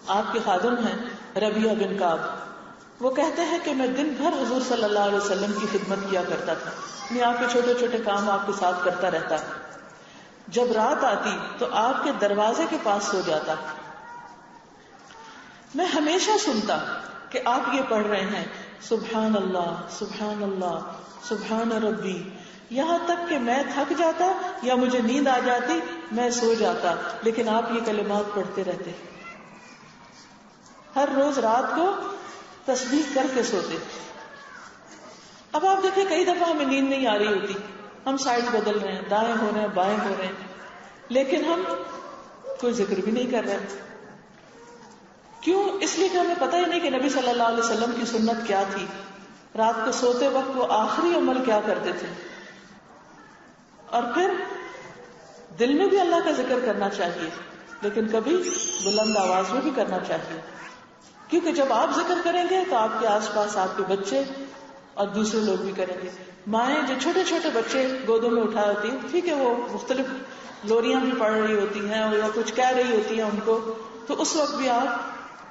Speaker 2: آپ کے خادم ہیں ربیعہ بن کعب، وہ کہتے ہیں کہ میں دن بھر حضور صلی اللہ علیہ وسلم کی خدمت کیا کرتا تھا، یعنی آپ کے چھوٹے چھوٹے کام آپ کے ساتھ کرتا رہتا. جب رات آتی تو آپ کے دروازے کے پاس سو جاتا. میں ہمیشہ سنتا کہ آپ یہ پڑھ رہے ہیں سبحان اللہ سبحان اللہ سبحان ربی، یہاں تک کہ میں تھک جاتا یا مجھے نیند آ جاتی، میں سو جاتا، لیکن آپ یہ کلمات پڑھتے رہتے. ہر روز رات کو تسبیح کر کے سوتے. اب آپ دیکھیں کئی دفعہ ہمیں نیند نہیں آ رہی ہوتی، ہم سائڈ بدل رہے ہیں، دائیں ہو رہے ہیں، بائیں ہو رہے ہیں، لیکن ہم کوئی ذکر بھی نہیں کر رہے. کیوں؟ اس لیے کہ ہمیں پتہ ہی نہیں کہ نبی صلی اللہ علیہ وسلم کی سنت کیا تھی، رات کو سوتے وقت وہ آخری عمل کیا کرتے تھے. اور پھر دل میں بھی اللہ کا ذکر کرنا چاہیے لیکن کبھی بلند آواز میں بھی کرنا چاہیے، کیونکہ جب آپ ذکر کریں گے تو آپ کے آس پاس آپ کے بچے اور دوسرے لوگ بھی کریں گے. مائیں جو چھوٹے چھوٹے بچے گودوں میں اٹھائے ہوتی ہیں، ٹھیک ہے، وہ مختلف لوریاں بھی پڑھ رہی ہوتی ہیں یا کچھ کہہ رہی ہوتی ہیں ان کو، تو اس وقت بھی آپ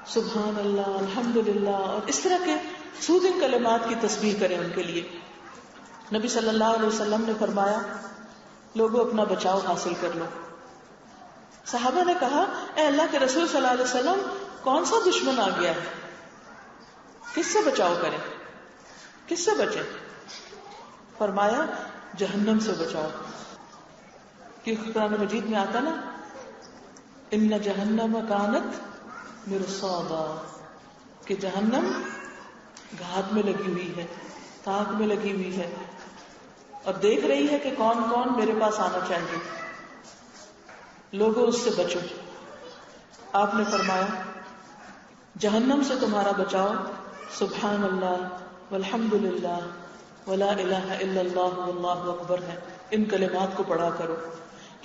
Speaker 2: سبحان اللہ الحمدللہ اور اس طرح کے سودھنگ کلمات کی تسبیح کریں ان کے لیے. نبی صلی اللہ علیہ وسلم نے فرمایا لوگوں اپنا بچاؤ حاصل کر لو. صحابہ نے کہا اے اللہ کے رسول صلی اللہ علیہ وسلم کون سا دشمن آ گیا ہے، کس سے بچاؤ کریں، کس سے بچیں؟ فرمایا جہنم سے بچاؤ، کیونکہ قرآن مجید میں آتا نا ان جہنم کانت مرصادا، کہ جہنم گھات میں لگی ہوئی ہے، تاک میں لگی ہوئی ہے اور دیکھ رہی ہے کہ کون کون میرے پاس آنا چاہیے، لوگوں اس سے بچو. آپ نے فرمایا جہنم سے تمہارا بچاؤ سبحان اللہ والحمد للہ ولا الہ الا اللہ واللہ اکبر ہے، ان کلمات کو پڑھا کرو.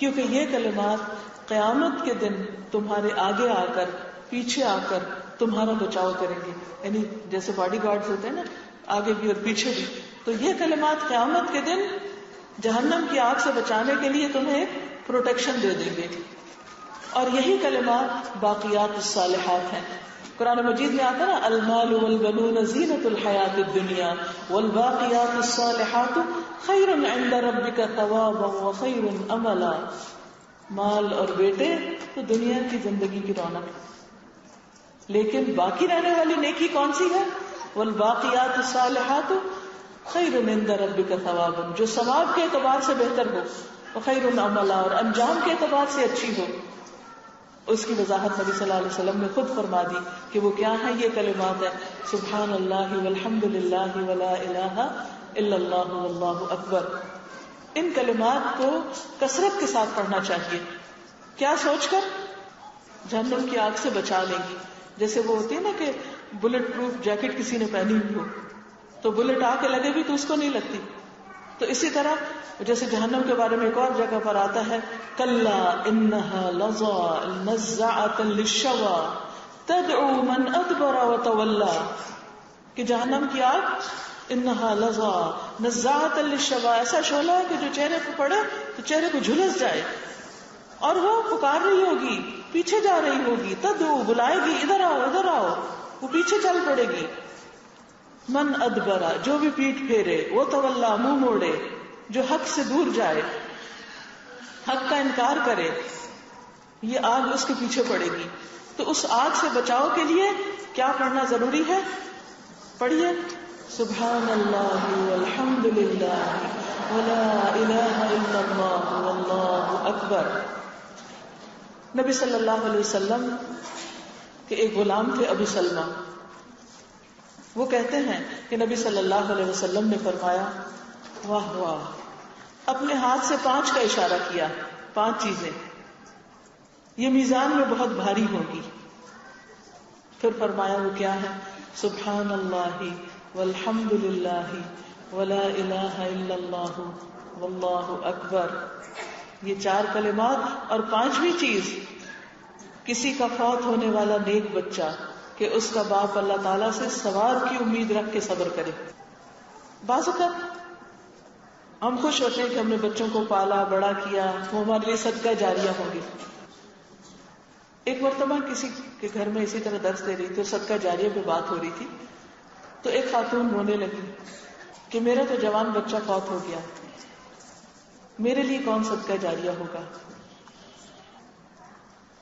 Speaker 2: کیونکہ یہ کلمات قیامت کے دن تمہارے آگے آ کر پیچھے آ کر تمہارا بچاؤ کریں گے. یعنی جیسے باڈی گارڈز ہوتے ہیں نا, آگے بھی اور پیچھے بھی, تو یہ کلمات قیامت کے دن جہنم کی آگ سے بچانے کے لیے تمہیں پروٹیکشن دے دیں گے. اور یہی کلمات باقیات الصالحات ہیں. قرآن مجید میں آتا نا, المال والبنون زینۃ الحیات الدنیا والباقیات الصالحات خیر عند ربک ثوابا وخیر املا. مال اور بیٹے تو دنیا کی زندگی کی رونق, لیکن باقی رہنے والی نیکی کون سی ہے؟ والباقیات الصالحات خیر عند ربک ثوابا, جو ثواب کے اعتبار سے بہتر ہو, وخیر املا, اور انجام کے اعتبار سے اچھی ہو. اس کی وضاحت نبی صلی اللہ علیہ وسلم نے خود فرما دی کہ وہ کیا ہے. یہ کلمات ہیں, سبحان اللہ والحمد للہ ولا الہ الا اللہ واللہ اکبر. ان کلمات کو کثرت کے ساتھ پڑھنا چاہیے. کیا سوچ کر؟ جہنم کی آگ سے بچا لیں گی. جیسے وہ ہوتی ہے نا کہ بلٹ پروف جیکٹ کسی نے پہنی ہوئی ہو تو بلٹ آ کے لگے بھی تو اس کو نہیں لگتی. تو اسی طرح جیسے جہنم کے بارے میں ایک اور جگہ پر آتا ہے, کلا انہا لظى نزاعۃ للشوى تدعو من ادبر وتولى, کہ جہنم کی آگ انہا لظى نزاعۃ للشوى, ایسا شعلہ ہے کہ جو چہرے پہ پڑے تو چہرے کو جھلس جائے, اور وہ پکار رہی ہوگی, پیچھے جا رہی ہوگی, تدعو بلائے گی, ادھر آؤ ادھر آؤ, وہ پیچھے چل پڑے گی. من ادبرا, جو بھی پیٹ پھیرے, وہ تولا, منہ موڑے, جو حق سے دور جائے, حق کا انکار کرے, یہ آگ اس کے پیچھے پڑے گی. تو اس آگ سے بچاؤ کے لیے کیا پڑھنا ضروری ہے؟ پڑھیے, سبحان اللہ والحمد للہ ولا الہ الا اللہ واللہ اکبر. نبی صلی اللہ علیہ وسلم کے ایک غلام تھے ابو سلمہ. وہ کہتے ہیں کہ نبی صلی اللہ علیہ وسلم نے فرمایا, واہ واہ, اپنے ہاتھ سے 5 کا اشارہ کیا, 5 چیزیں یہ میزان میں بہت بھاری ہوگی. پھر فرمایا وہ کیا ہے؟ سبحان اللہ والحمد للہ ولا الہ الا اللہ واللہ اکبر. یہ 4 کلمات اور 5ویں چیز, کسی کا فوت ہونے والا نیک بچہ کہ اس کا باپ اللہ تعالیٰ سے ثواب کی امید رکھ کے صبر کرے. بعض اوقات ہم خوش ہوتے ہیں کہ ہم نے بچوں کو پالا بڑا کیا, وہ ہمارے لیے صدقہ جاریہ ہوں گے. ایک مرتبہ کسی کے گھر میں اسی طرح درس دے رہی تھی, صدقہ جاریہ پہ بات ہو رہی تھی, تو ایک خاتون رونے لگی کہ میرا تو جوان بچہ فوت ہو گیا, میرے لیے کون صدقہ جاریہ ہوگا,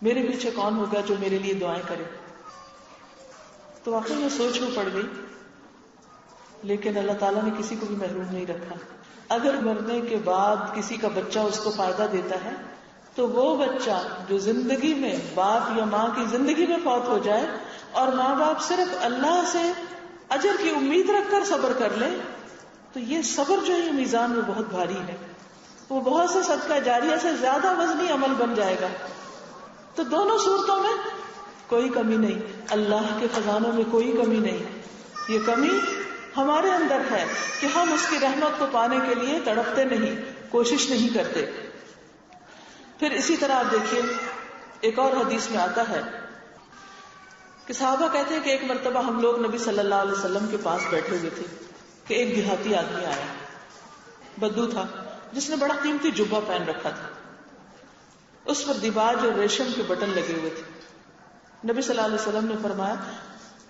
Speaker 2: میرے پیچھے کون ہوگا جو میرے لیے دعائیں کرے. تو واقعی میں سوچ میں پڑ گئی, لیکن اللہ تعالیٰ نے کسی کو بھی محروم نہیں رکھا. اگر مرنے کے بعد کسی کا بچہ اس کو فائدہ دیتا ہے تو وہ بچہ جو زندگی میں باپ یا ماں کی زندگی میں فوت ہو جائے اور ماں باپ صرف اللہ سے اجر کی امید رکھ کر صبر کر لے, تو یہ صبر جو ہے میزان میں بہت بھاری ہے, وہ بہت سے صدقہ جاریہ سے زیادہ وزنی عمل بن جائے گا. تو دونوں صورتوں میں کوئی کمی نہیں, اللہ کے خزانوں میں کوئی کمی نہیں. یہ کمی ہمارے اندر ہے کہ ہم اس کی رحمت کو پانے کے لیے تڑپتے نہیں, کوشش نہیں کرتے. پھر اسی طرح آپ دیکھیے, ایک اور حدیث میں آتا ہے کہ صحابہ کہتے ہیں کہ ایک مرتبہ ہم لوگ نبی صلی اللہ علیہ وسلم کے پاس بیٹھے ہوئے تھے کہ ایک دیہاتی آدمی آیا, بدو تھا, جس نے بڑا قیمتی جبہ پہن رکھا تھا, اس پر دیباج اور ریشم کے بٹن لگے ہوئے تھے. نبی صلی اللہ علیہ وسلم نے فرمایا,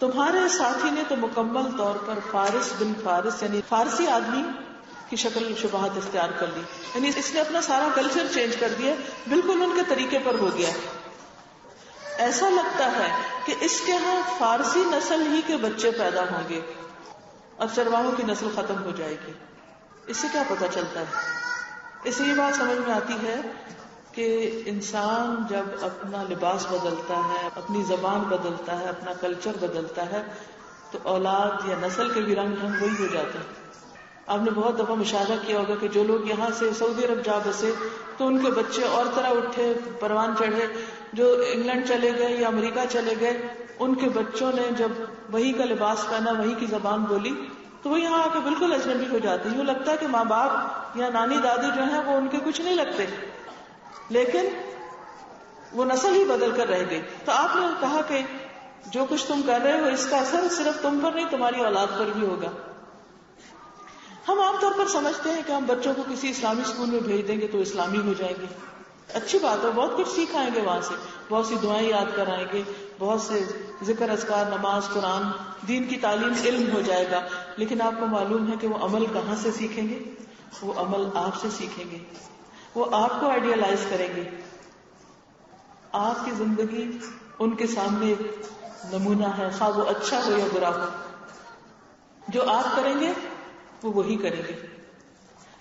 Speaker 2: تمہارے ساتھی نے تو مکمل طور پر فارس بن فارس یعنی فارسی آدمی کی شکل شباہت اختیار کر لی, یعنی اس نے اپنا سارا کلچر چینج کر دیا, بالکل ان کے طریقے پر ہو گیا. ایسا لگتا ہے کہ اس کے ہاں فارسی نسل ہی کے بچے پیدا ہوں گے اور چرواہوں کی نسل ختم ہو جائے گی. اس سے کیا پتہ چلتا ہے؟ اس سے یہ بات سمجھ میں آتی ہے کہ انسان جب اپنا لباس بدلتا ہے, اپنی زبان بدلتا ہے, اپنا کلچر بدلتا ہے, تو اولاد یا نسل کے بھی رنگ وہی ہو جاتے ہیں. آپ نے بہت دفعہ مشاہدہ کیا ہوگا کہ جو لوگ یہاں سے سعودی عرب جا بسے تو ان کے بچے اور طرح اٹھے, پروان چڑھے. جو انگلینڈ چلے گئے یا امریکہ چلے گئے, ان کے بچوں نے جب وہی کا لباس پہنا, وہی کی زبان بولی, تو وہ یہاں آ کے بالکل اجنبی ہو جاتے ہیں. یوں لگتا ہے کہ ماں باپ یا نانی دادی جو ہیں وہ ان کے کچھ نہیں لگتے. لیکن وہ نسل ہی بدل کر رہ گئی. تو آپ نے کہا کہ جو کچھ تم کر رہے ہو اس کا اثر صرف تم پر نہیں تمہاری اولاد پر بھی ہوگا. ہم عام طور پر سمجھتے ہیں کہ ہم بچوں کو کسی اسلامی اسکول میں بھیج دیں گے تو اسلامی ہو جائیں گے. اچھی بات ہے, بہت کچھ سیکھ آئیں گے وہاں سے, بہت سی دعائیں یاد کرائیں گے, بہت سے ذکر اذکار, نماز, قرآن, دین کی تعلیم, علم ہو جائے گا. لیکن آپ کو معلوم ہے کہ وہ عمل کہاں سے سیکھیں گے؟ وہ عمل آپ سے سیکھیں گے. وہ آپ کو آئیڈیالائز کریں گے. آپ کی زندگی ان کے سامنے ایک نمونہ ہے, خواہ وہ اچھا ہو یا برا ہو. جو آپ کریں گے وہ وہی کریں گے.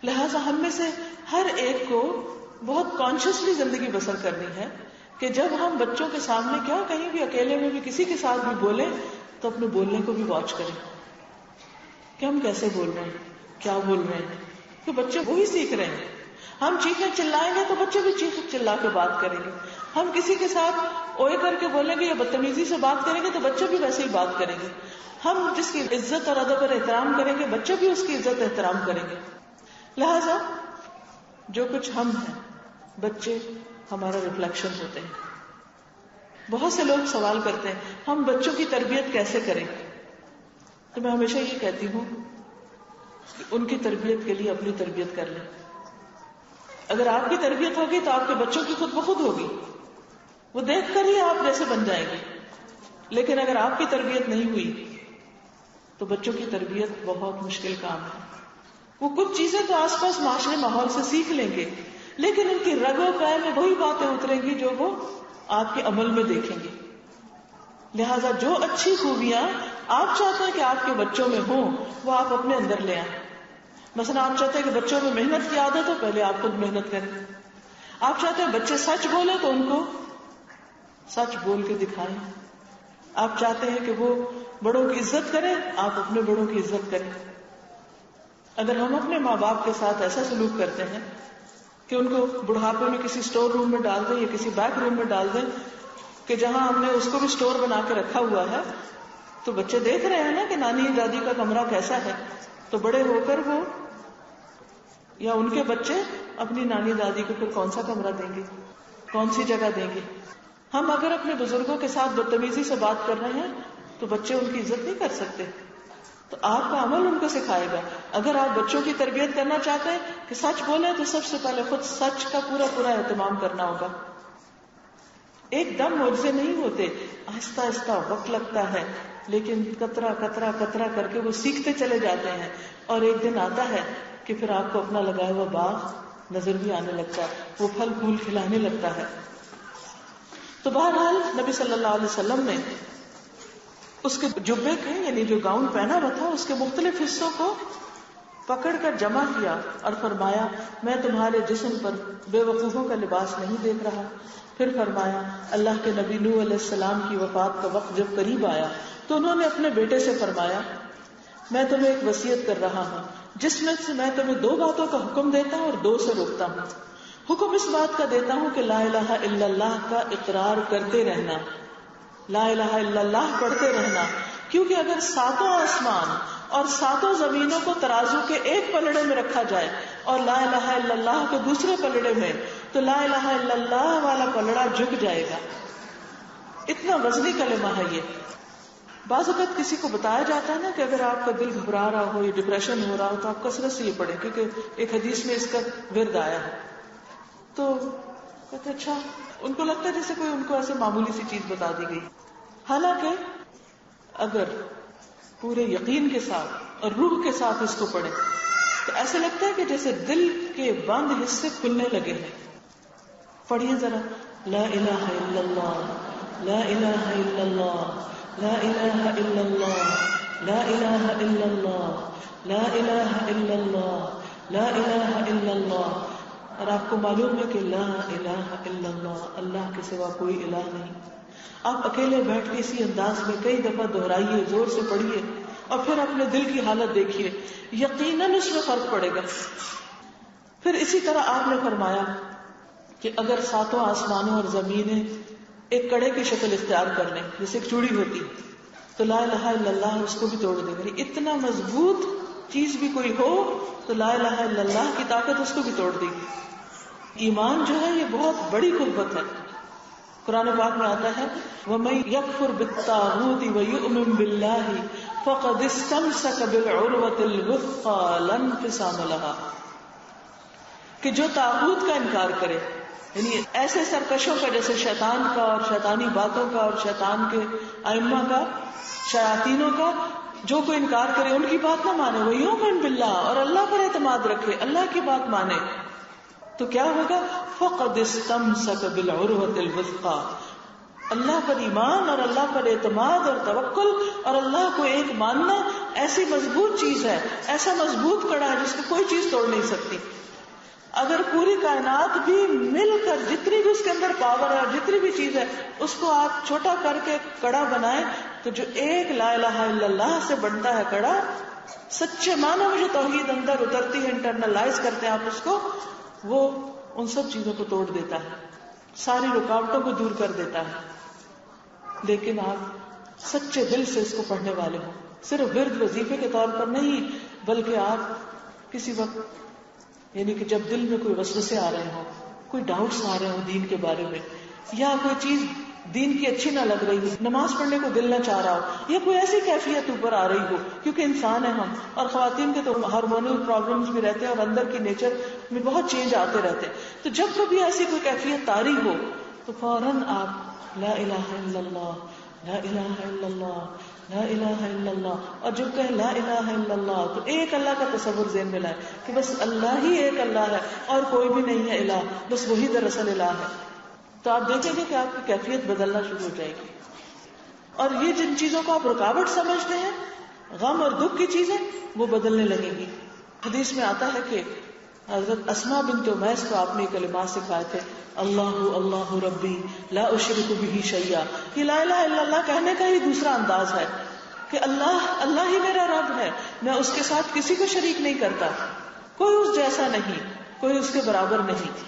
Speaker 2: لہذا ہم میں سے ہر ایک کو بہت کانشیسلی زندگی بسر کرنی ہے کہ جب ہم بچوں کے سامنے کیا کہیں بھی اکیلے میں بھی کسی کے ساتھ بھی بولیں تو اپنے بولنے کو بھی واچ کریں کہ ہم کیسے بول رہے ہیں, کیا بول رہے ہیں. تو بچے وہی سیکھ رہے ہیں. ہم چیخیں چلائیں گے تو بچے بھی چیخ چلا کے بات کریں گے. ہم کسی کے ساتھ اوئے کر کے بولیں گے یا بدتمیزی سے بات کریں گے تو بچے بھی ویسے ہی بات کریں گے. ہم جس کی عزت اور ادب اور احترام کریں گے بچے بھی اس کی عزت احترام کریں گے. لہذا جو کچھ ہم ہیں بچے ہمارا ریفلیکشن ہوتے ہیں. بہت سے لوگ سوال کرتے ہیں ہم بچوں کی تربیت کیسے کریں؟ تو میں ہمیشہ یہ کہتی ہوں کہ ان کی تربیت کے لیے اپنی تربیت کر لیں. اگر آپ کی تربیت ہوگی تو آپ کے بچوں کی خود بخود ہوگی, وہ دیکھ کر ہی آپ جیسے بن جائیں گے. لیکن اگر آپ کی تربیت نہیں ہوئی تو بچوں کی تربیت بہت مشکل کام ہے. وہ کچھ چیزیں تو آس پاس معاشرے ماحول سے سیکھ لیں گے لیکن ان کی رگ و پے میں وہی باتیں اتریں گی جو وہ آپ کے عمل میں دیکھیں گے. لہذا جو اچھی خوبیاں آپ چاہتے ہیں کہ آپ کے بچوں میں ہوں وہ آپ اپنے اندر لے آئیں. مثلا آپ چاہتے ہیں کہ بچوں میں محنت کی عادت ہو, پہلے آپ خود محنت کریں. آپ چاہتے ہیں بچے سچ بولیں تو ان کو سچ بول کے دکھائیں. آپ چاہتے ہیں کہ وہ بڑوں کی عزت کریں, آپ اپنے بڑوں کی عزت کریں. اگر ہم اپنے ماں باپ کے ساتھ ایسا سلوک کرتے ہیں کہ ان کو بڑھاپے میں کسی اسٹور روم میں ڈال دیں یا کسی بیک روم میں ڈال دیں کہ جہاں ہم نے اس کو بھی اسٹور بنا کے رکھا ہوا ہے, تو بچے دیکھ رہے ہیں نا کہ نانی دادی کا کمرہ کیسا ہے. تو بڑے ہو کر وہ یا ان کے بچے اپنی نانی دادی کو پھر کون سا کمرہ دیں گے, کون سی جگہ دیں گے. ہم اگر اپنے بزرگوں کے ساتھ بدتمیزی سے بات کر رہے ہیں تو بچے ان کی عزت نہیں کر سکتے. تو آپ کا عمل ان کو سکھائے گا. اگر آپ بچوں کی تربیت کرنا چاہتے ہیں کہ سچ بولیں تو سب سے پہلے خود سچ کا پورا اہتمام کرنا ہوگا. ایک دم معجزے نہیں ہوتے, آہستہ آہستہ وقت لگتا ہے, لیکن قطرہ قطرہ قطرہ کر کے وہ سیکھتے چلے جاتے ہیں اور ایک دن آتا ہے کہ پھر آپ کو اپنا لگایا ہوا باغ نظر بھی آنے لگتا ہے, وہ پھل پھول کھلانے لگتا ہے. تو بہرحال نبی صلی اللہ علیہ وسلم نے اس کے جبے کے یعنی جو گاؤن پہنا ہوا تھا اس کے مختلف حصوں کو پکڑ کر جمع کیا اور فرمایا میں تمہارے جسم پر بے وقوفوں کا لباس نہیں دیکھ رہا. پھر فرمایا اللہ کے نبی نوح علیہ السلام کی وفات کا وقت جب قریب آیا تو انہوں نے اپنے بیٹے سے فرمایا میں تمہیں ایک وصیت کر رہا ہوں جس میں سے میں تمہیں 2 باتوں کا حکم دیتا ہوں اور 2 سے روکتا ہوں. حکم اس بات کا دیتا ہوں کہ لا الہ الا اللہ کا اقرار کرتے رہنا, لا الہ الا اللہ پڑھتے رہنا, کیونکہ اگر 7 آسمان اور 7 زمینوں کو ترازو کے ایک پلڑے میں رکھا جائے اور لا الہ الا اللہ کو دوسرے پلڑے میں, تو لا الہ الا اللہ والا پلڑا جھک جائے گا. اتنا وزنی کلمہ ہے یہ. بعض اوقات کسی کو بتایا جاتا ہے نا کہ اگر آپ کا دل گھبرا رہا ہو یا ڈپریشن ہو رہا ہو تو آپ کثرت سے یہ پڑھیں, کیونکہ ایک حدیث میں اس کا ورد آیا ہے. تو کہتے اچھا, ان کو لگتا ہے جیسے کوئی ان کو ایسے معمولی سی چیز بتا دی گئی. حالانکہ اگر پورے یقین کے ساتھ اور روح کے ساتھ اس کو پڑھیں تو ایسا لگتا ہے کہ جیسے دل کے بند حصے کھلنے لگے ہیں. پڑھیے ذرا, لا الہ الا اللہ, لا الہ الا اللہ, لا الہ الا اللہ, لا الہ الا اللہ, لا الہ الا اللہ, لا الہ الا اللہ. اور آپ کو معلوم ہے کہ لا الہ الا اللہ, اللہ کے سوا کوئی الہ نہیں. آپ اکیلے بیٹھ کے اسی انداز میں کئی دفعہ دہرائیے, زور سے پڑھیے اور پھر اپنے دل کی حالت دیکھیے, یقیناً اس میں فرق پڑے گا. پھر اسی طرح آپ نے فرمایا کہ اگر 7 آسمانوں اور زمینیں ایک کڑے کی شکل اختیار کر لیں جیسے ایک چوڑی ہوتی, تو لا الہ الا اللہ اس کو بھی توڑ دے گا. اتنا مضبوط چیز بھی کوئی ہو تو لا الہ الا اللہ کی طاقت اس کو بھی توڑ دے گی. ایمان جو ہے یہ بہت بڑی قوت ہے. قرآن پاک میں آتا ہے وَمَن يَكْفُرْ بِالطَّاغُوتِ وَيُؤْمِن بِاللَّهِ فَقَدِ اسْتَمْسَكَ بِالْعُرْوَةِ الْوُثْقَىٰ لَا انفصام لَهَا، کہ جو طاغوت کا انکار کرے، یعنی ایسے سرکشوں کا جیسے شیطان کا اور شیطانی باتوں کا اور شیطان کے ائمہ کا، شیاطینوں کا، جو کوئی انکار کرے ان کی بات نہ مانے، وَيُؤْمِن بِاللَّهِ، اور اللہ پر اعتماد رکھے، اللہ کی بات مانے، تو کیا ہوگا؟ فَقَدِ اسْتَمْسَكَ بِالْعُرْوَةِ الْوُثْقَىٰ، اللہ پر ایمان اور اللہ پر اعتماد اور توکل اور اللہ کو ایک ماننا ایسی مضبوط چیز ہے، ایسا مضبوط کڑا ہے جس کو کوئی چیز توڑ نہیں سکتی. اگر پوری کائنات بھی مل کر جتنی بھی اس کے اندر پاور ہے اور جتنی بھی چیز ہے اس کو آپ چھوٹا کر کے کڑا بنائیں تو جو ایک لا الہ الا اللہ سے بنتا ہے کڑا، سچے معنوں میں جو توحید اندر اترتی ہے، انٹرنلائز کرتے ہیں آپ اس کو، وہ ان سب چیزوں کو توڑ دیتا ہے، ساری رکاوٹوں کو دور کر دیتا ہے. لیکن آپ سچے دل سے اس کو پڑھنے والے ہوں، صرف ورد وظیفے کے طور پر نہیں، بلکہ آپ کسی وقت یعنی کہ جب دل میں کوئی وسوسے آ رہے ہوں، کوئی ڈاؤٹس آ رہے ہوں دین کے بارے میں، یا کوئی چیز دین کی اچھی نہ لگ رہی ہو، نماز پڑھنے کو دل نہ چاہ رہا ہو، یا کوئی ایسی کیفیت اوپر آ رہی ہو، کیونکہ انسان ہیں ہم، اور خواتین کے تو ہارمونل پرابلمز بھی رہتے ہیں اور اندر کی نیچر میں بہت چینج آتے رہتے ہیں، تو جب کبھی ایسی کوئی کیفیت طاری ہو تو فوراً آپ لا الہ الا اللہ، لا الہ الا اللہ، لا الہ الا اللہ، اور جو کہے لا الہ الا اللہ تو ایک اللہ کا تصور ذہن میں لائے کہ بس اللہ ہی ایک اللہ ہے اور کوئی بھی نہیں ہے الہ، بس وہی دراصل الہ ہے. تو آپ دیکھیں گے کہ آپ کی کیفیت بدلنا شروع ہو جائے گی. اور یہ جن چیزوں کو آپ رکاوٹ سمجھتے ہیں، غم اور دکھ کی چیزیں، وہ بدلنے لگیں گی. حدیث میں آتا ہے کہ حضرت اسماء بنت امیس کو آپ نے کلمات سکھائے تھے، اللہ اللہ ربی لا اشرک بہ شیئا. یہ لا الہ الا اللہ کہنے کا ہی دوسرا انداز ہے کہ اللہ اللہ ہی میرا رب ہے، میں اس کے ساتھ کسی کو شریک نہیں کرتا، کوئی اس جیسا نہیں، کوئی اس کے برابر نہیں.